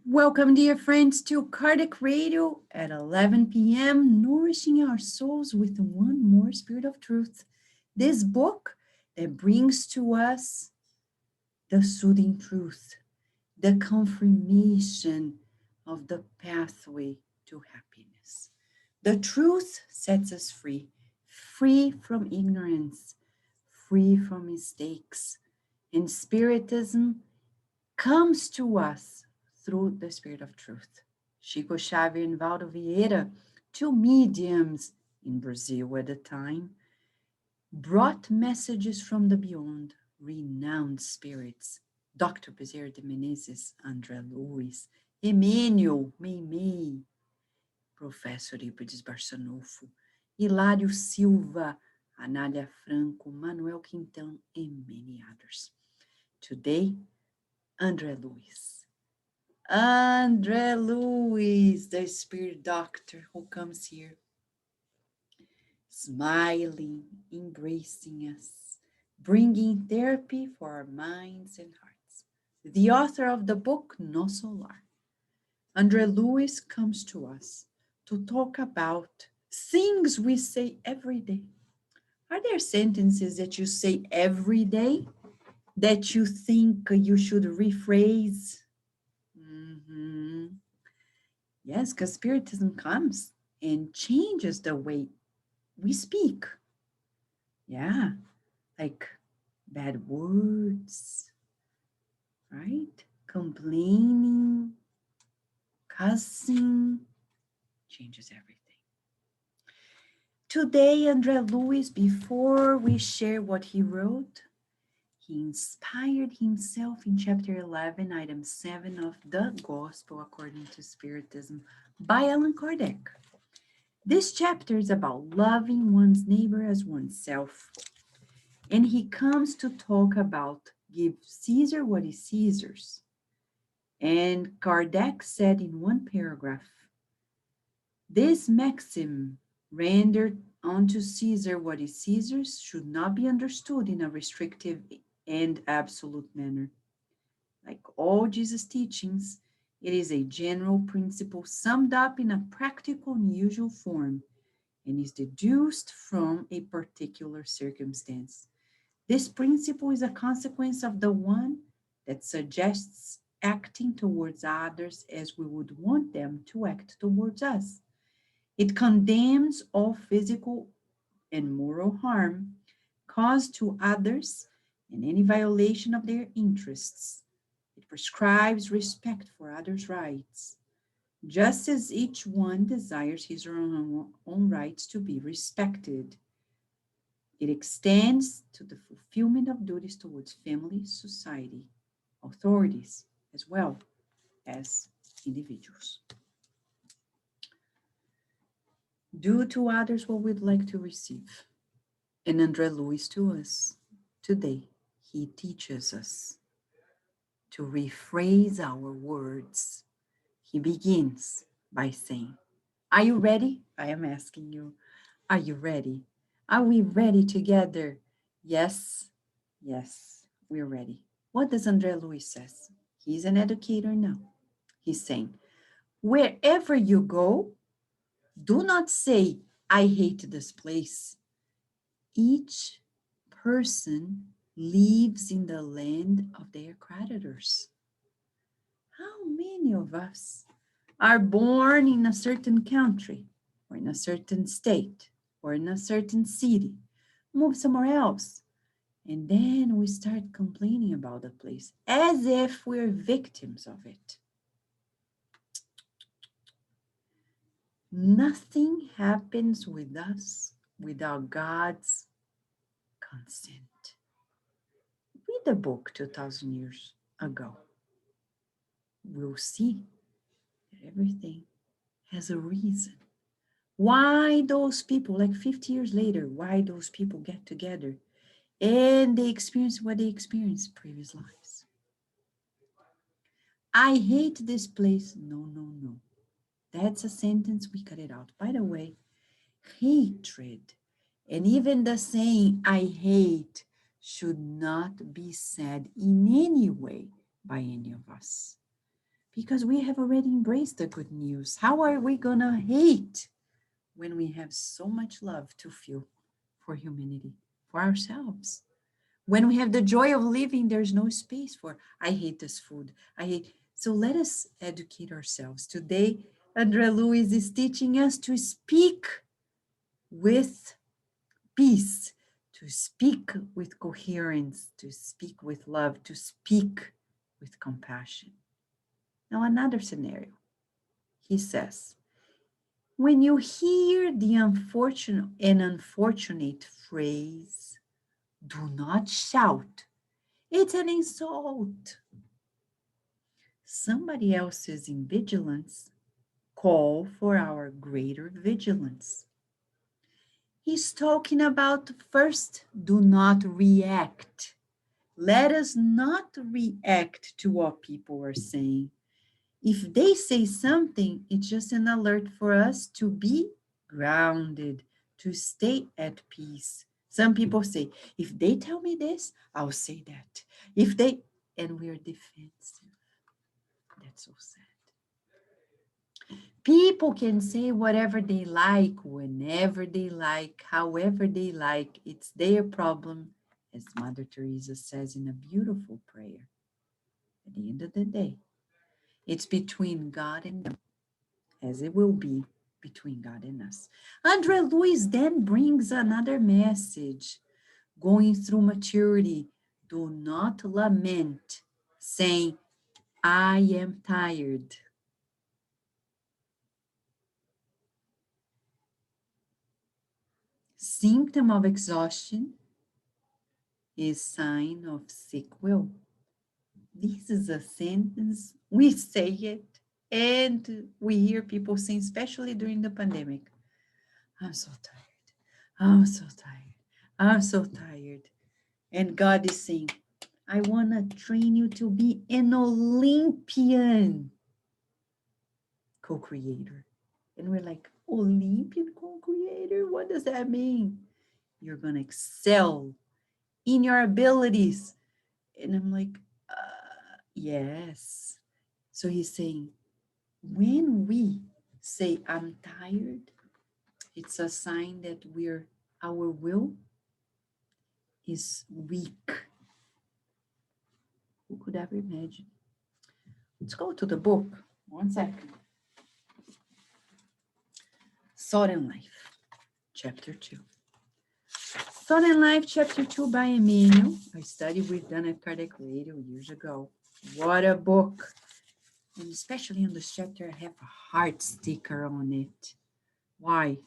Welcome, dear friends, to Cardiac Radio at 11 p.m., nourishing our souls with one more spirit of truth. This book that brings to us the soothing truth, the confirmation of the pathway to happiness. The truth sets us free, free from ignorance, free from mistakes. And Spiritism comes to us through the Spirit of Truth. Chico, Xavier, and Waldo Vieira, two mediums in Brazil at the time, brought messages from the beyond, renowned spirits. Dr. Bezerra de Menezes, André Luiz, Emênio Meimei, Professor Eurípides Barçanufo, Hilário Silva, Anália Franco, Manuel Quintão, and many others. Today, André Luiz. André Luiz, the spirit doctor who comes here, smiling, embracing us, bringing therapy for our minds and hearts. The author of the book, No Solar. André Luiz comes to us to talk about things we say every day. Are there sentences that you say every day that you think you should rephrase? Yes, because Spiritism comes and changes the way we speak. Yeah, like bad words, right? Complaining, cussing, changes everything. Today, André Luiz, before we share what he wrote, he inspired himself in chapter 11, item 7 of the Gospel according to Spiritism by Allan Kardec. This chapter is about loving one's neighbor as oneself. And he comes to talk about give Caesar what is Caesar's. And Kardec said in one paragraph, this maxim, rendered unto Caesar what is Caesar's, should not be understood in a restrictive and absolute manner. Like all Jesus' teachings, it is a general principle summed up in a practical and usual form and is deduced from a particular circumstance. This principle is a consequence of the one that suggests acting towards others as we would want them to act towards us. It condemns all physical and moral harm caused to others and any violation of their interests. It prescribes respect for others' rights, just as each one desires his or her own rights to be respected. It extends to the fulfillment of duties towards family, society, authorities, as well as individuals. Do to others what we'd like to receive. And André Luiz to us today, he teaches us to rephrase our words. He begins by saying, are you ready? I am asking you, are you ready? Are we ready together? Yes, yes, we're ready. What does André Luiz says? He's an educator now. He's saying, wherever you go, do not say, I hate this place. Each person lives in the land of their creditors. How many of us are born in a certain country or in a certain state or in a certain city, move somewhere else, and then we start complaining about the place as if we're victims of it? Nothing happens with us without God's consent. Read the book 2,000 years ago. We'll see that everything has a reason. Why those people, like 50 years later, why those people get together and they experience what they experienced previous lives. I hate this place. No, no, no. That's a sentence, we cut it out. By the way, hatred and even the saying I hate should not be said in any way by any of us. because we have already embraced the good news. How are we going to hate when we have so much love to feel for humanity, for ourselves? When we have the joy of living, there's no space for, I hate this food. I hate. So let us educate ourselves. Today, Andre Luiz is teaching us to speak with peace, to speak with coherence, to speak with love, to speak with compassion. Now, another scenario. He says, when you hear the unfortunate phrase, do not shout, it's an insult. Somebody else's invigilance call for our greater vigilance. He's talking about first, do not react. Let us not react to what people are saying. If they say something, it's just an alert for us to be grounded, to stay at peace. Some people say, if they tell me this, I'll say that. If they, and we're defensive. That's so sad. People can say whatever they like, whenever they like, however they like. It's their problem, as Mother Teresa says in a beautiful prayer. At the end of the day, it's between God and them, as it will be between God and us. Andre Luiz then brings another message. Going through maturity, do not lament, saying, I am tired. Symptom of exhaustion is sign of sick will. This is a sentence, we say it, and we hear people saying, especially during the pandemic, I'm so tired, I'm so tired, I'm so tired. And God is saying, I want to train you to be an Olympian co-creator. And we're like, Olympian co-creator? What does that mean? You're going to excel in your abilities. And I'm like, yes. So he's saying, when we say, I'm tired, it's a sign that our will is weak. Who could ever imagine? Let's go to the book. 1 second. Thought in Life, Chapter 2. Thought in Life, Chapter 2 by Emmanuel, a study we've done at Kardec Radio years ago. What a book. And especially in this chapter, I have a heart sticker on it. Why?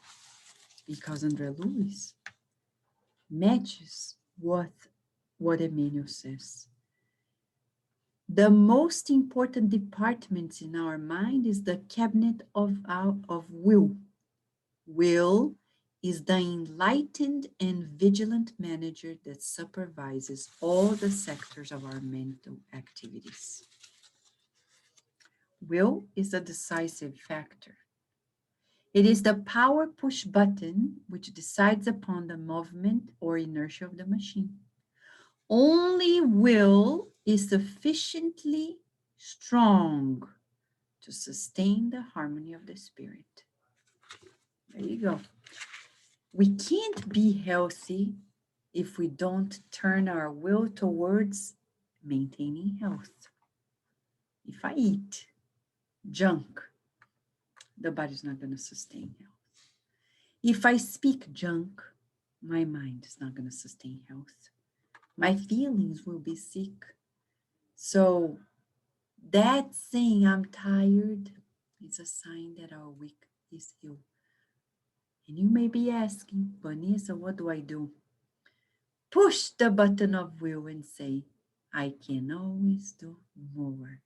Because Andre Luiz matches what Emmanuel says. The most important department in our mind is the cabinet of will. Will is the enlightened and vigilant manager that supervises all the sectors of our mental activities. Will is a decisive factor. It is the power push button which decides upon the movement or inertia of the machine. Only will is sufficiently strong to sustain the harmony of the spirit. There you go. We can't be healthy if we don't turn our will towards maintaining health. If I eat junk, the body's not going to sustain health. If I speak junk, my mind is not going to sustain health. My feelings will be sick. So that saying I'm tired is a sign that our week is ill. And you may be asking, Vanessa, what do I do? Push the button of will and say, I can always do more.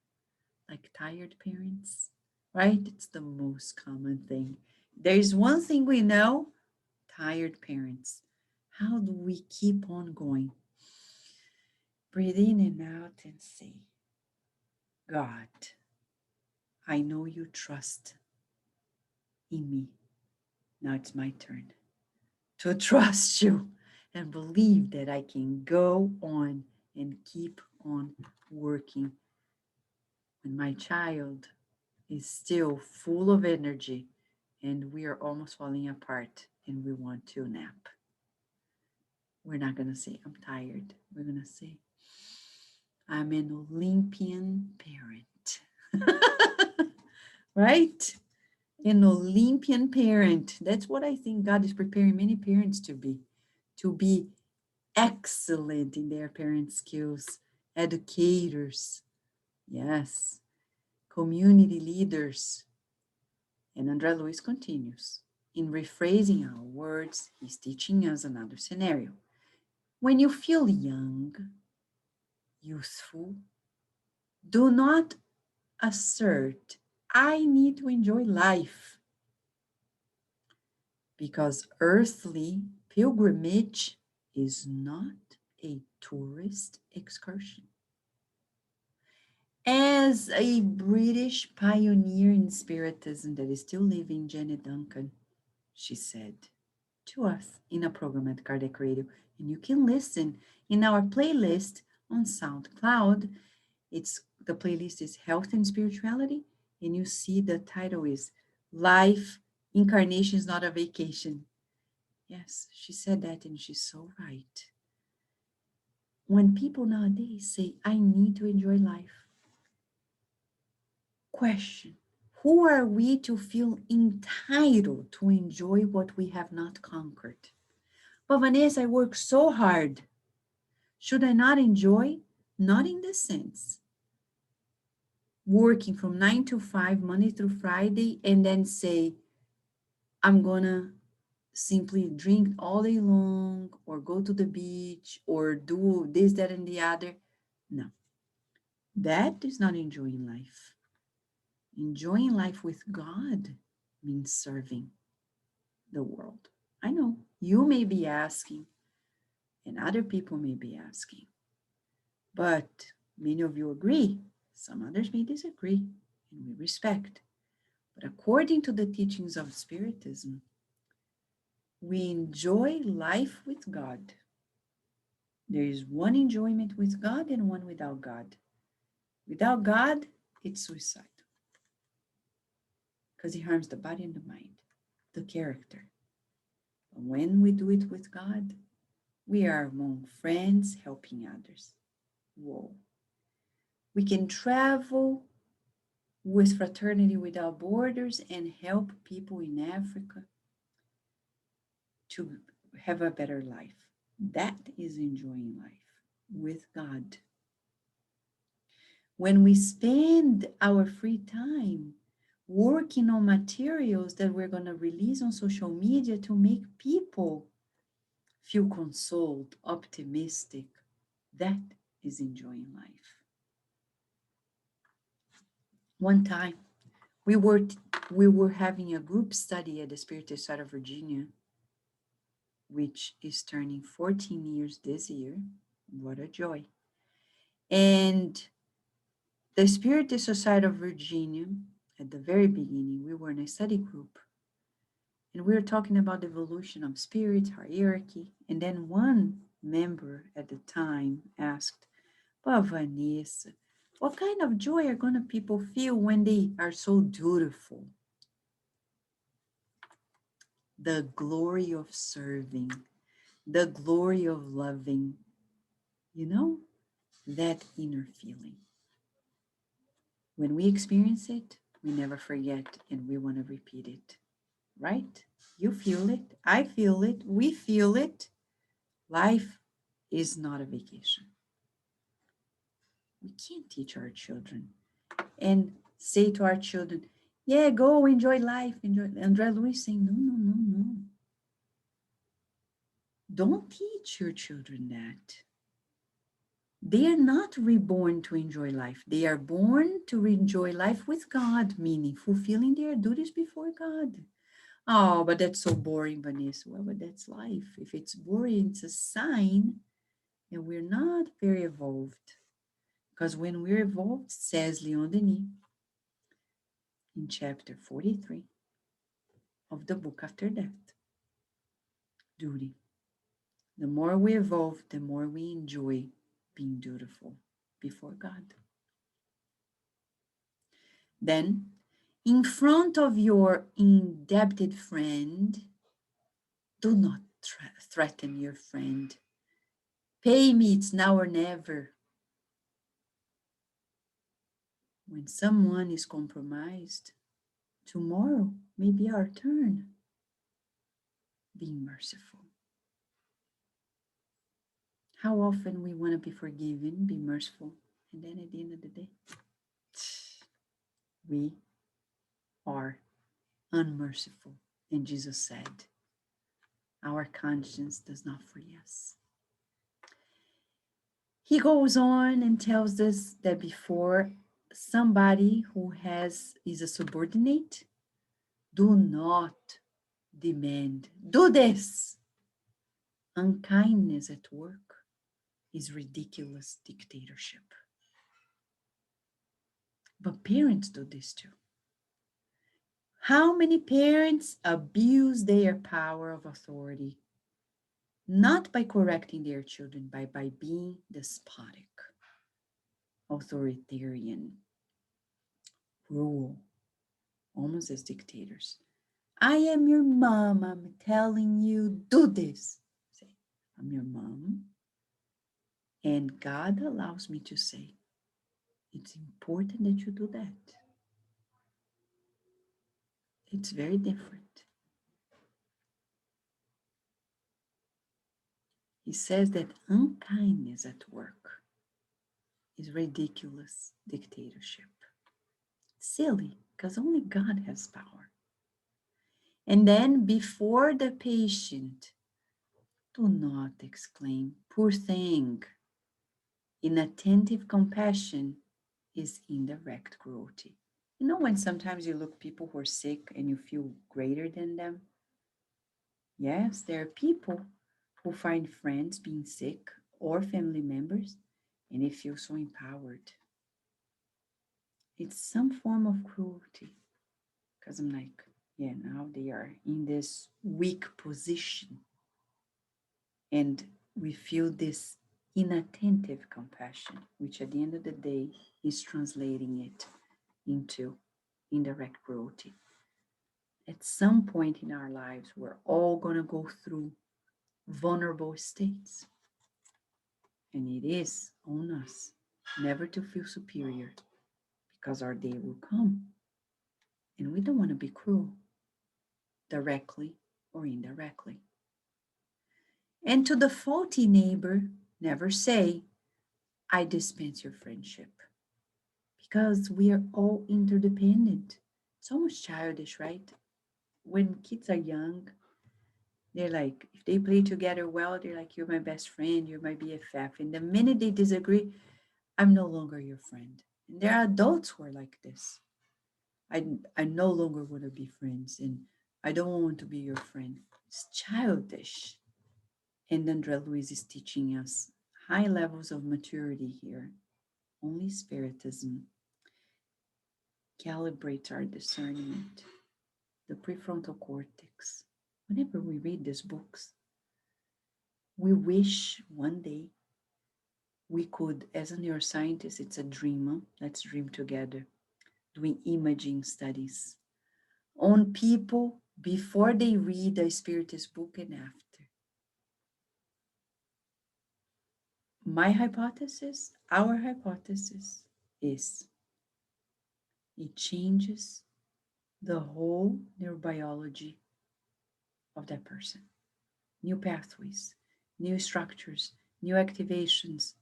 Like tired parents, right? It's the most common thing. There's one thing we know, tired parents. How do we keep on going? Breathe in and out and say, God, I know you trust in me. Now it's my turn to trust you and believe that I can go on and keep on working when my child is still full of energy and we are almost falling apart and we want to nap. We're not going to say, I'm tired. We're going to say, I'm an Olympian parent. Right? An Olympian parent. That's what I think God is preparing many parents to be excellent in their parent skills, educators, yes, community leaders. And André Luiz continues. In rephrasing our words, he's teaching us another scenario. When you feel young, youthful, do not assert, I need to enjoy life, because earthly pilgrimage is not a tourist excursion. As a British pioneer in Spiritism that is still living, Janet Duncan, she said to us in a program at Kardec Radio, and you can listen in our playlist on SoundCloud. It's the playlist is Health and Spirituality, and you see the title is Life Incarnation is Not a Vacation. Yes, she said that, and she's so right. When people nowadays say, I need to enjoy life, question, who are we to feel entitled to enjoy what we have not conquered? But Vanessa, I work so hard. Should I not enjoy? Not in the sense working from 9 to 5, Monday through Friday, and then say, I'm gonna simply drink all day long or go to the beach or do this, that, and the other. No, that is not enjoying life. Enjoying life with God means serving the world. I know you may be asking, and other people may be asking, but many of you agree. Some others may disagree, and we respect. But according to the teachings of Spiritism, we enjoy life with God. There is one enjoyment with God and one without God. Without God, it's suicide because it harms the body and the mind, the character. But when we do it with God, we are among friends helping others. Whoa. We can travel with Fraternity Without Borders and help people in Africa to have a better life. That is enjoying life with God. When we spend our free time working on materials that we're going to release on social media to make people feel consoled, optimistic, that is enjoying life. One time, we were having a group study at the Spiritist side of Virginia, which is turning 14 years this year. What a joy. And the Spiritist Society of Virginia, at the very beginning, we were in a study group, and we were talking about the evolution of spirit, hierarchy, and then one member at the time asked, well, Vanessa, what kind of joy are going to people feel when they are so dutiful? The glory of serving, the glory of loving, you know, that inner feeling. When we experience it, we never forget and we want to repeat it, right? You feel it, I feel it, we feel it. Life is not a vacation. We can't teach our children and say to our children, yeah, go enjoy life, enjoy. André Luiz saying, no, no, no, no. Don't teach your children that. They are not reborn to enjoy life. They are born to enjoy life with God, meaning fulfilling their duties before God. Oh, but that's so boring, Vanessa. Well, but that's life. If it's boring, it's a sign that we're not very evolved. Because when we're evolved, says Leon Denis in chapter 43 of the book After Death, duty. The more we evolve, the more we enjoy being dutiful before God. Then, in front of your indebted friend, do not threaten your friend. Pay me, it's now or never. When someone is compromised, tomorrow may be our turn. Being merciful. How often we want to be forgiven, be merciful, and then at the end of the day, we are unmerciful. And Jesus said, our conscience does not free us. He goes on and tells us that before somebody who is a subordinate, do not demand, do this. Unkindness at work is ridiculous dictatorship. But parents do this too. How many parents abuse their power of authority, not by correcting their children, but by being despotic, authoritarian, cruel, almost as dictators. I am your mom. I'm telling you, do this. Say, I'm your mom. And God allows me to say, it's important that you do that. It's very different. He says that unkindness at work is ridiculous dictatorship. Silly, because only God has power. And then before the patient, do not exclaim, poor thing. Inattentive compassion is indirect cruelty. You know when sometimes you look people who are sick and you feel greater than them? Yes, there are people who find friends being sick or family members and they feel so empowered. It's some form of cruelty because I'm like, yeah, now they are in this weak position and we feel this inattentive compassion, which at the end of the day is translating it into indirect cruelty. At some point in our lives, we're all going to go through vulnerable states. And it is on us never to feel superior because our day will come. And we don't want to be cruel, directly or indirectly. And to the faulty neighbor, never say, I dispense your friendship. Because we are all interdependent. It's almost childish, right? When kids are young, they're like, if they play together well, they're like, you're my best friend, you're my BFF. And the minute they disagree, I'm no longer your friend. And there are adults who are like this. I no longer want to be friends and I don't want to be your friend. It's childish. And Andrea Luiz is teaching us high levels of maturity here. Only Spiritism calibrates our discernment, the prefrontal cortex. Whenever we read these books, we wish one day we could, as a neuroscientist, it's a dream. Let's dream together, doing imaging studies on people before they read a spiritist book and after. My hypothesis, our hypothesis is it changes the whole neurobiology of that person. New pathways, new structures, new activations.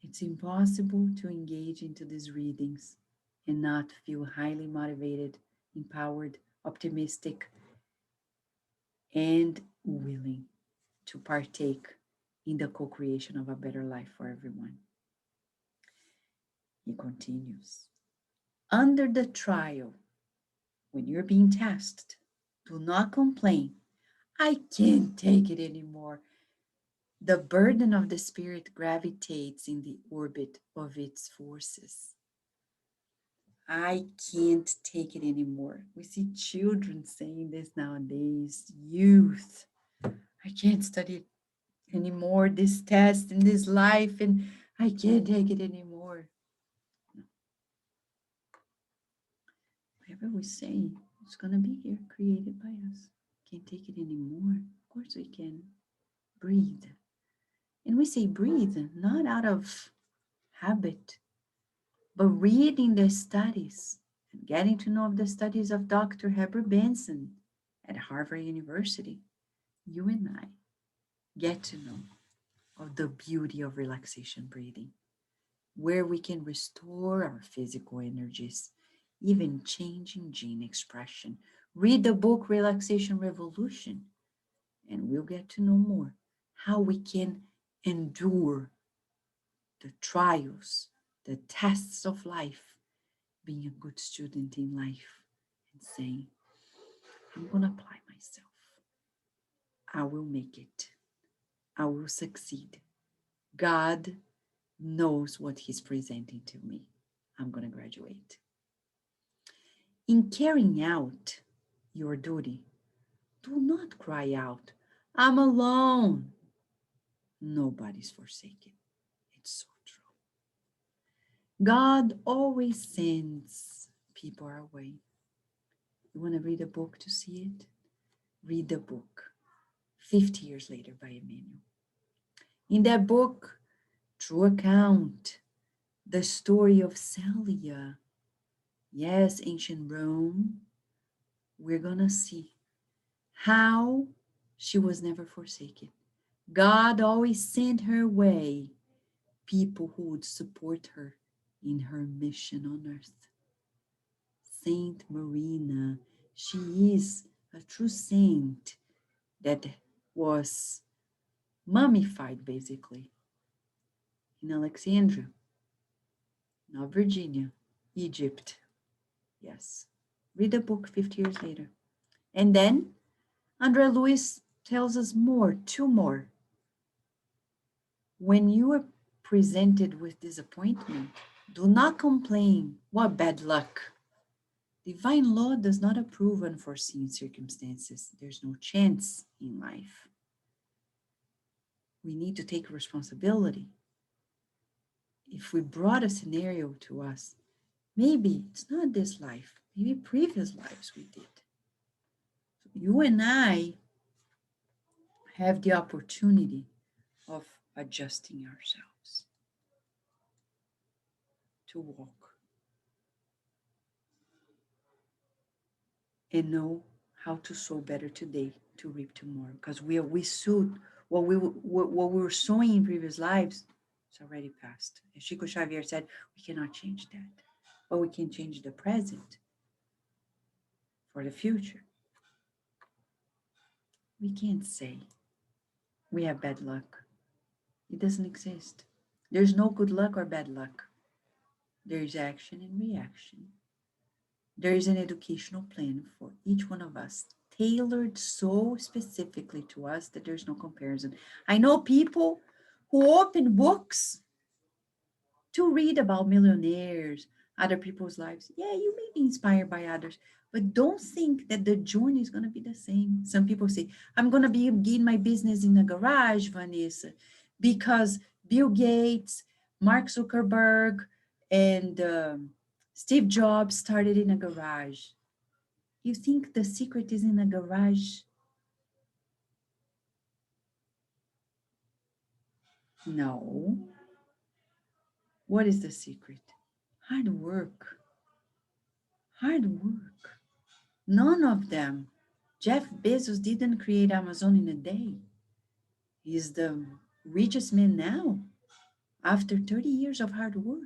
It's impossible to engage into these readings and not feel highly motivated, empowered, optimistic, and willing to partake in the co-creation of a better life for everyone. He continues. Under the trial, when you're being tested, do not complain. I can't take it anymore. The burden of the spirit gravitates in the orbit of its forces. I can't take it anymore. We see children saying this nowadays, youth. I can't study anymore, this test in this life, and I can't take it anymore. Whatever we say, it's going to be here, created by us. Can't take it anymore. Of course we can. Breathe. And we say breathe, not out of habit, but reading the studies and getting to know of the studies of Dr. Heber Benson at Harvard University. You and I get to know of the beauty of relaxation breathing, where we can restore our physical energies, even changing gene expression. Read the book Relaxation Revolution, and we'll get to know more how we can endure the trials, the tests of life, being a good student in life, and saying, I'm going to apply myself. I will make it. I will succeed. God knows what He's presenting to me. I'm going to graduate. In carrying out your duty, do not cry out, I'm alone. Nobody's forsaken. It's so true. God always sends people our way. You want to read a book to see it? Read the book, 50 Years Later by Emmanuel. In that book, true account, the story of Celia, yes, ancient Rome, we're going to see how she was never forsaken. God always sent her way people who would support her in her mission on earth. Saint Marina, she is a true saint that was mummified basically in Alexandria, now Virginia, Egypt. Yes. Read the book 50 years later. And then Andre Luiz tells us more, two more. When you are presented with disappointment, do not complain. What bad luck. Divine law does not approve unforeseen circumstances. There's no chance in life. We need to take responsibility. If we brought a scenario to us, maybe it's not this life, maybe previous lives we did. So you and I have the opportunity of adjusting ourselves to walk and know how to sow better today to reap tomorrow. Because we sowed what we were sowing in previous lives, it's already past. As Chico Xavier said, we cannot change that, but we can change the present for the future. We can't say we have bad luck. It doesn't exist. There's no good luck or bad luck. There is action and reaction. There is an educational plan for each one of us, tailored so specifically to us that there's no comparison. I know people who open books to read about millionaires, other people's lives. Yeah, you may be inspired by others, but don't think that the journey is going to be the same. Some people say, I'm going to begin my business in a garage, Vanessa, because Bill Gates, Mark Zuckerberg, and Steve Jobs started in a garage. You think the secret is in a garage? No. What is the secret? Hard work. Hard work. None of them. Jeff Bezos didn't create Amazon in a day. He's the richest man now after 30 years of hard work.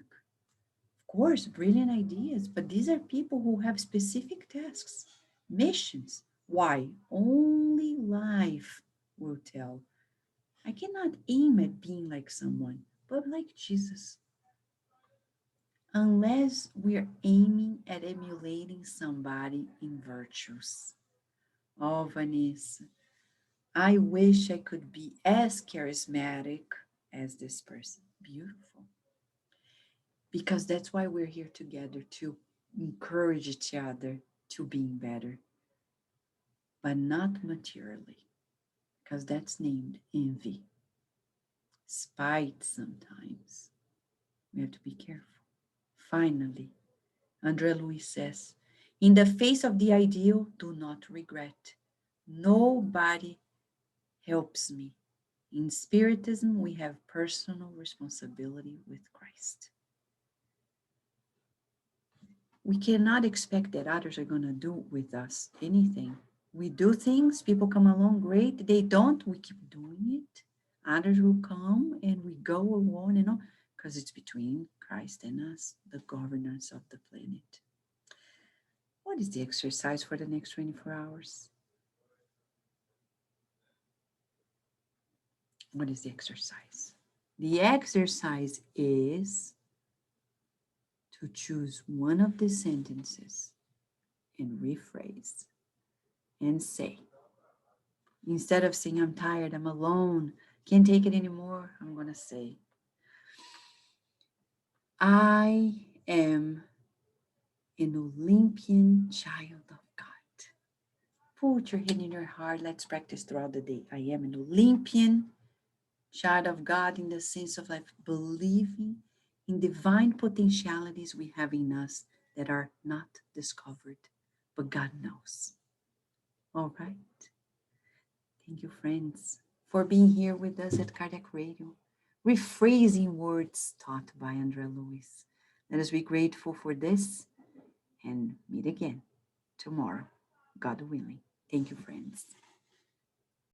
Of course, brilliant ideas, but these are people who have specific tasks, missions. Why? Only life will tell. I cannot aim at being like someone, but like Jesus. Unless we're aiming at emulating somebody in virtues. Oh, Vanessa, I wish I could be as charismatic as this person. Beautiful. Because that's why we're here together, to encourage each other to being better, but not materially, because that's named envy, spite sometimes. We have to be careful. Finally, Andre Luiz says, In the face of the ideal, do not regret. Nobody helps me. In Spiritism, we have personal responsibility with Christ. We cannot expect that others are going to do with us anything. We do things, people come along, great. They don't, we keep doing it. Others will come and we go along and on because it's between Christ and us, the governance of the planet. What is the exercise for the next 24 hours? What is the exercise? The exercise is to choose one of the sentences and rephrase and say, instead of saying, I'm tired, I'm alone, can't take it anymore, I'm going to say, I am an Olympian child of God. Put your head in your heart. Let's practice throughout the day. I am an Olympian child of God in the sense of like believing in divine potentialities we have in us that are not discovered, but God knows. All right. Thank you, friends, for being here with us at Cardiac Radio, rephrasing words taught by Andrea Luiz. Let us be grateful for this and meet again tomorrow, God willing. Thank you, friends.